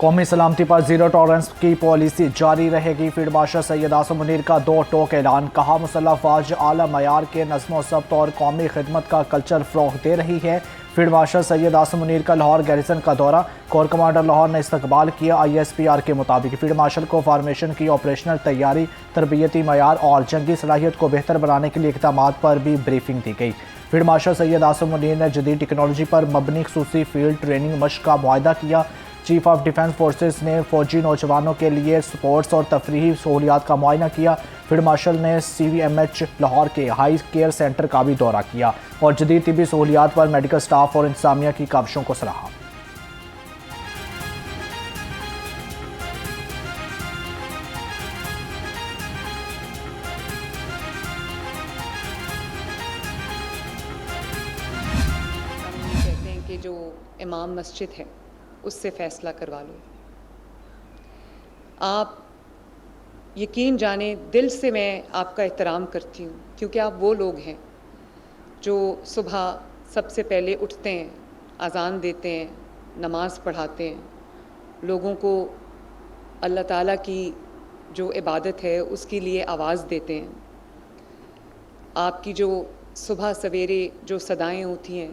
قومی سلامتی پر zero tolerance کی پالیسی جاری رہے گی۔ فیلڈ مارشل سید عاصم منیر کا 2 ٹوک اعلان۔ کہا مسلح افواج اعلیٰ معیار کے نظم و ضبط اور قومی خدمت کا کلچر فروغ دے رہی ہے۔ فیلڈ مارشل سید عاصم منیر کا لاہور گیریزن کا دورہ، کور کمانڈر لاہور نے استقبال کیا۔ ISPR کے مطابق فیلڈ مارشل کو فارمیشن کی آپریشنل تیاری، تربیتی معیار اور جنگی صلاحیت کو بہتر بنانے کے لیے اقدامات پر بھی بریفنگ دی گئی۔ فیلڈ مارشل سید عاصم منیر نے جدید ٹیکنالوجی پر مبنی خصوصی فیلڈ ٹریننگ مشق کا معاہدہ کیا۔ چیف آف ڈیفنس فورسز نے فوجی نوجوانوں کے لیے سپورٹس اور تفریحی سہولیات کا معائنہ کیا۔ فیلڈ مارشل نے CVMH لاہور کے ہائی کیئر سینٹر کا بھی دورہ کیا اور جدید طبی سہولیات پر میڈیکل سٹاف اور انتظامیہ کی کاوشوں کو سراہا۔ کہتے ہیں کہ جو امام مسجد ہے اس سے فیصلہ کروا لو۔ آپ یقین جانیں دل سے میں آپ کا احترام کرتی ہوں، کیونکہ آپ وہ لوگ ہیں جو صبح سب سے پہلے اٹھتے ہیں، اذان دیتے ہیں، نماز پڑھاتے ہیں، لوگوں کو اللہ تعالیٰ کی جو عبادت ہے اس کے لیے آواز دیتے ہیں۔ آپ کی جو صبح سویرے جو صدائیں ہوتی ہیں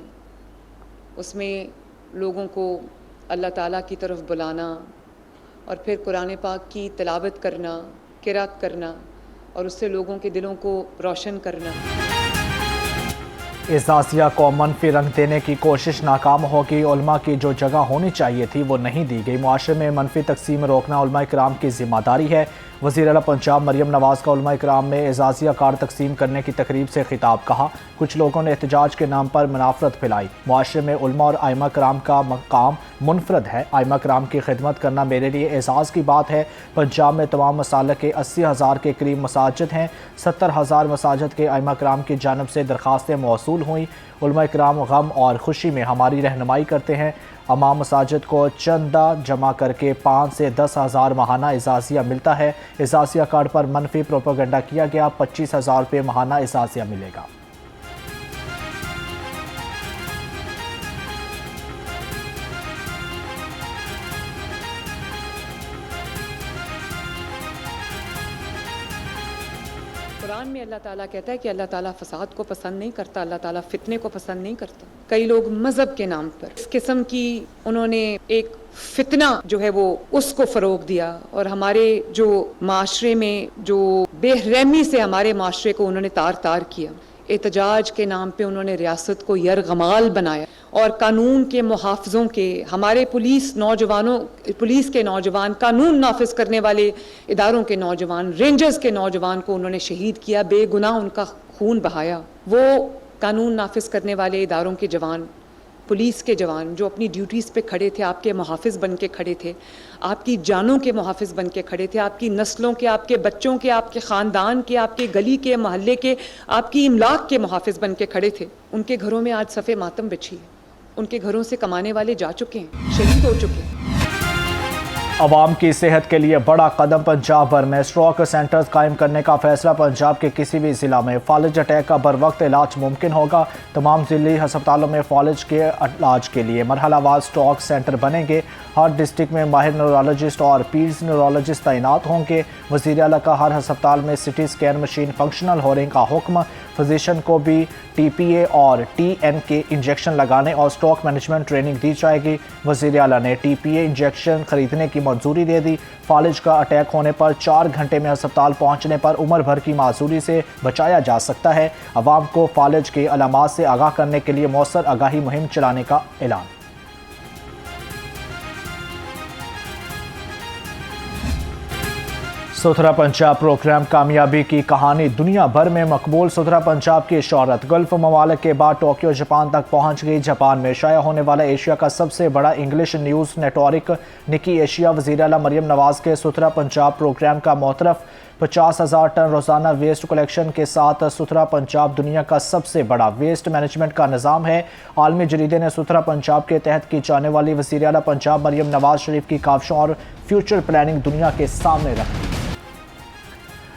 اس میں لوگوں کو اللہ تعالیٰ کی طرف بلانا اور پھر قرآن پاک کی تلاوت کرنا، قرأت کرنا اور اس سے لوگوں کے دلوں کو روشن کرنا۔ اعزازیہ کو منفی رنگ دینے کی کوشش ناکام ہوگی۔ علماء کی جو جگہ ہونی چاہیے تھی وہ نہیں دی گئی۔ معاشرے میں منفی تقسیم روکنا علماء کرام کی ذمہ داری ہے۔ وزیر اعلیٰ پنجاب مریم نواز کا علماء کرام میں اعزازیہ کارڈ تقسیم کرنے کی تقریب سے خطاب۔ کہا کچھ لوگوں نے احتجاج کے نام پر منافرت پھیلائی۔ معاشرے میں علماء اور ائمہ کرام کا مقام منفرد ہے۔ ائمہ کرام کی خدمت کرنا میرے لیے اعزاز کی بات ہے۔ پنجاب میں تمام مسالک کے 80,000 کے قریب مساجد ہیں۔ 70,000 مساجد کے ائمہ کرام کی جانب سے درخواستیں موصول ہوئیں۔ علماء کرام غم اور خوشی میں ہماری رہنمائی کرتے ہیں۔ امام مساجد کو چندہ جمع کر کے 5 سے 10,000 ماہانہ اعزازیہ ملتا ہے۔ اعزازیہ کارڈ پر منفی پروپیگنڈا کیا گیا۔ 25,000 روپے ماہانہ اعزازیہ ملے گا۔ قرآن میں اللہ تعالیٰ کہتا ہے کہ اللہ تعالیٰ فساد کو پسند نہیں کرتا، اللہ تعالیٰ فتنے کو پسند نہیں کرتا۔ کئی لوگ مذہب کے نام پر اس قسم کی انہوں نے ایک فتنہ جو ہے وہ اس کو فروغ دیا اور ہمارے جو معاشرے میں جو بے رحمی سے ہمارے معاشرے کو انہوں نے تار تار کیا۔ احتجاج کے نام پہ انہوں نے ریاست کو یرغمال بنایا اور قانون کے محافظوں کے، ہمارے پولیس کے نوجوان، قانون نافذ کرنے والے اداروں کے نوجوان، رینجرز کے نوجوان کو انہوں نے شہید کیا، بے گناہ ان کا خون بہایا۔ وہ قانون نافذ کرنے والے اداروں کے جوان، پولیس کے جوان جو اپنی ڈیوٹیز پہ کھڑے تھے، آپ کے محافظ بن کے کھڑے تھے، آپ کی جانوں کے محافظ بن کے کھڑے تھے، آپ کی نسلوں کے، آپ کے بچوں کے، آپ کے خاندان کے، آپ کے گلی کے، محلے کے، آپ کی املاک کے محافظ بن کے کھڑے تھے، ان کے گھروں میں آج صف ماتم بچھی ہے۔ ان کے گھروں سے کمانے والے جا چکے ہیں، شہید ہو چکے ہیں۔ عوام کی صحت کے لیے بڑا قدم۔ پنجاب بھر میں اسٹروک سینٹرز قائم کرنے کا فیصلہ۔ پنجاب کے کسی بھی ضلع میں فالج اٹیک کا بروقت علاج ممکن ہوگا۔ تمام ضلعی ہسپتالوں میں فالج کے علاج کے لیے مرحلہ وار اسٹروک سینٹر بنیں گے۔ ہر ڈسٹرکٹ میں ماہر نیورولوجسٹ اور پیڈز نیورولوجسٹ تعینات ہوں گے۔ وزیر اعلیٰ کا ہر ہسپتال میں CT اسکین مشین فنکشنل ہونے کا حکم۔ فزیشین کو بھی TPA اور TNK انجیکشن لگانے اور اسٹروک مینجمنٹ ٹریننگ دی جائے گی۔ وزیر اعلیٰ نے TPA انجیکشن خریدنے کی منظوری دے دی۔ فالج کا اٹیک ہونے پر 4 گھنٹے میں ہسپتال پہنچنے پر عمر بھر کی معذوری سے بچایا جا سکتا ہے۔ عوام کو فالج کے علامات سے آگاہ کرنے کے لیے مؤثر آگاہی مہم چلانے کا اعلان۔ ستھرا پنجاب پروگرام کامیابی کی کہانی دنیا بھر میں مقبول۔ ستھرا پنجاب کی شہرت گلف ممالک کے بعد ٹوکیو جاپان تک پہنچ گئی۔ جاپان میں شائع ہونے والا ایشیا کا سب سے بڑا انگلش نیوز نیٹ ورک نکی ایشیا وزیر اعلیٰ مریم نواز کے ستھرا پنجاب پروگرام کا معترف۔ 50,000 ٹن روزانہ ویسٹ کلیکشن کے ساتھ ستھرا پنجاب دنیا کا سب سے بڑا ویسٹ مینجمنٹ کا نظام ہے۔ عالمی جریدے نے ستھرا پنجاب کے تحت کی جانے والی وزیر اعلیٰ پنجاب مریم نواز شریف کی کاوشوں اور فیوچر پلاننگ دنیا کے سامنے رکھی۔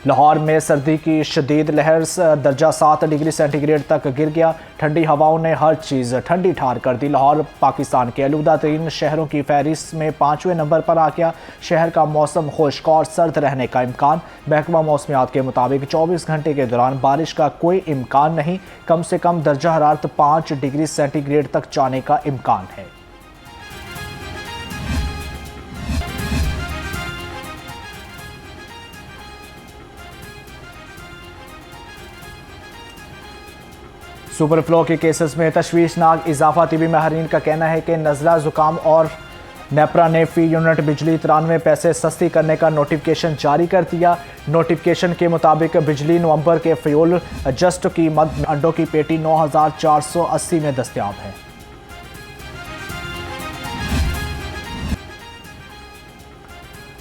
لاہور میں سردی کی شدید لہر درجہ 7 ڈگری سینٹی گریڈ تک گر گیا۔ ٹھنڈی ہواؤں نے ہر چیز ٹھنڈی ٹھار کر دی۔ لاہور پاکستان کے آلودہ ترین شہروں کی فہرست میں 5ویں نمبر پر آ گیا۔ شہر کا موسم خشک اور سرد رہنے کا امکان۔ محکمہ موسمیات کے مطابق 24 گھنٹے کے دوران بارش کا کوئی امکان نہیں۔ کم سے کم درجہ حرارت 5 ڈگری سینٹی گریڈ تک جانے کا امکان ہے۔ سپر فلو کے کیسز میں تشویشناک اضافہ۔ طبی ماہرین کا کہنا ہے کہ نزلہ، زکام اور نیپرا نے فی یونٹ بجلی 93 پیسے سستی کرنے کا نوٹیفکیشن جاری کر دیا۔ نوٹیفکیشن کے مطابق بجلی نومبر کے فیول اجسٹ قیمت انڈوں کی پیٹی 9480 میں دستیاب ہے۔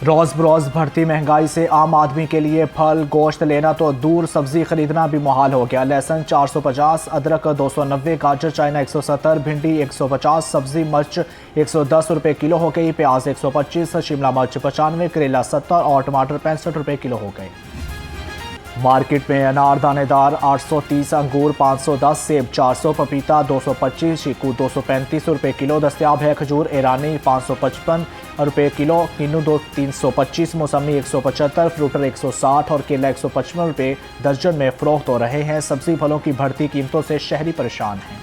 روز بروز بڑھتی مہنگائی سے عام آدمی کے لیے پھل گوشت لینا تو دور، سبزی خریدنا بھی محال ہو گیا۔ لہسن 450، ادرک 290، گاجر چائنا 170، بھنڈی 150، سبزی مرچ 110 روپے کلو ہو گئی، پیاز 125، شملہ مرچ 95، کریلا 70 اور ٹماٹر 65 روپے کلو ہو گئے۔ مارکیٹ میں انار دانے دار 830، انگور 510، سیب 400، پپیتا 225، چیکو 235 روپے کلو دستیاب ہے۔ کھجور ایرانی 555 روپے کلو، کینو 325، موسمی 175، فروٹر 160 اور کیلا 155 روپے درجن میں فروخت ہو رہے ہیں۔ سبزی پھلوں کی بڑھتی قیمتوں سے شہری پریشان ہیں۔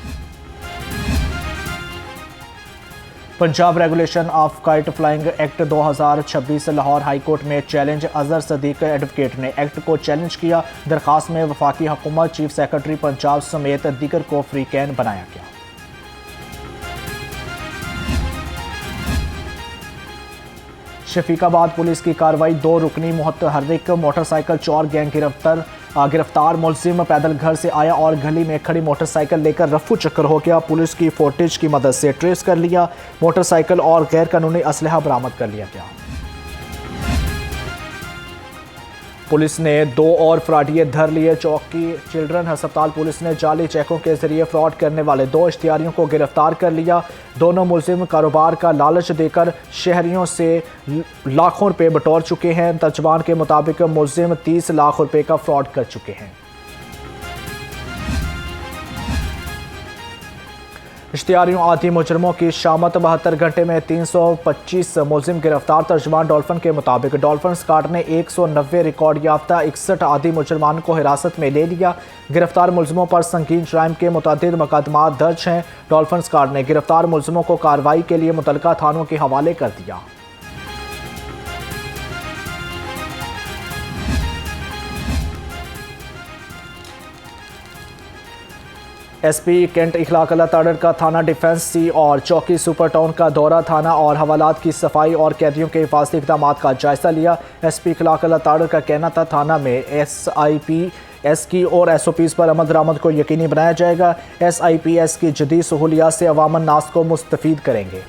Punjab regulation of kite flying act 2026 Lahore high court میں چیلنج۔ اظہر صدیق ایڈوکیٹ نے ایکٹ کو چیلنج کیا۔ درخواست میں وفاقی حکومت، چیف سیکرٹری پنجاب سمیت دیگر کو فری کین بنایا گیا۔ شفیق آباد پولیس کی کارروائی، 2 رکنی متحرک موٹر سائیکل چور گینگ گرفتار۔ ملزم پیدل گھر سے آیا اور گلی میں کھڑی موٹر سائیکل لے کر رفو چکر ہو گیا۔ پولیس کی فوٹیج کی مدد سے ٹریس کر لیا۔ موٹر سائیکل اور غیر قانونی اسلحہ برآمد کر لیا گیا۔ پولیس نے 2 اور فراڈیے دھر لیے۔ چوکی چلڈرن ہسپتال پولیس نے جعلی چیکوں کے ذریعے فراڈ کرنے والے 2 اشتہاریوں کو گرفتار کر لیا۔ دونوں ملزم کاروبار کا لالچ دے کر شہریوں سے لاکھوں روپے بٹور چکے ہیں۔ ترجمان کے مطابق ملزم 30 لاکھ روپے کا فراڈ کر چکے ہیں۔ اشتہاریوں عادی مجرموں کی شامت، 72 گھنٹے میں 325 ملزم گرفتار۔ ترجمان ڈولفن کے مطابق ڈولفن اسکواڈ نے 190 ریکارڈ یافتہ 61 عادی مجرمان کو حراست میں لے لیا۔ گرفتار ملزموں پر سنگین جرائم کے متعدد مقدمات درج ہیں۔ ڈولفن اسکواڈ نے گرفتار ملزموں کو کارروائی کے لیے متعلقہ تھانوں کے حوالے کر دیا۔ ایس پی کینٹ اخلاق اللہ تاڑر کا تھانہ ڈیفنس سی اور چوکی سپر ٹاؤن کا دورہ، تھانہ اور حوالات کی صفائی اور قیدیوں کے حفاظتی اقدامات کا جائزہ لیا۔ ایس پی اخلاق اللہ تاڑر کا کہنا تھا تھانہ میں SIPS کی اور SOPs پر عمل درآمد کو یقینی بنایا جائے گا۔ SIPS کی جدید سہولیات سے عوام الناس کو مستفید کریں گے۔